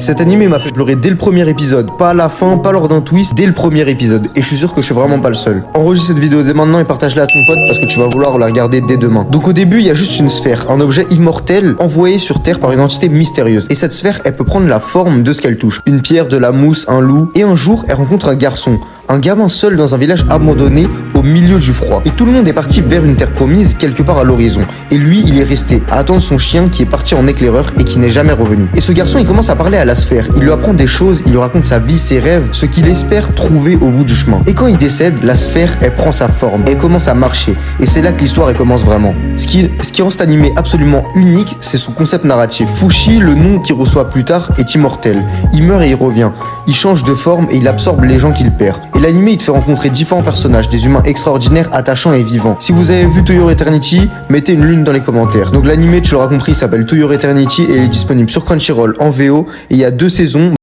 Cet animé m'a fait pleurer dès le premier épisode, pas à la fin, pas lors d'un twist, dès le premier épisode. Et je suis sûr que je suis vraiment pas le seul. Enregistre cette vidéo dès maintenant et partage-la à ton pote parce que tu vas vouloir la regarder dès demain. Donc au début, il y a juste une sphère, un objet immortel envoyé sur Terre par une entité mystérieuse. Et cette sphère, elle peut prendre la forme de ce qu'elle touche. Une pierre, de la mousse, un loup. Et un jour, elle rencontre un garçon. Un gamin seul dans un village abandonné au milieu du froid. Et tout le monde est parti vers une terre promise quelque part à l'horizon. Et lui, il est resté à attendre son chien qui est parti en éclaireur et qui n'est jamais revenu. Et ce garçon, il commence à parler à la sphère. Il lui apprend des choses, il lui raconte sa vie, ses rêves, ce qu'il espère trouver au bout du chemin. Et quand il décède, la sphère, elle prend sa forme. Elle commence à marcher. Et c'est là que l'histoire, elle commence vraiment. Ce qui rend cet animé absolument unique, c'est son concept narratif. Fushi, le nom qu'il reçoit plus tard, est immortel. Il meurt et il revient. Il change de forme et il absorbe les gens qu'il perd. Et l'animé, il te fait rencontrer différents personnages, des humains extraordinaires, attachants et vivants. Si vous avez vu To Your Eternity, mettez une lune dans les commentaires. Donc l'animé, tu l'auras compris, il s'appelle To Your Eternity et il est disponible sur Crunchyroll en VO et il y a 2 saisons.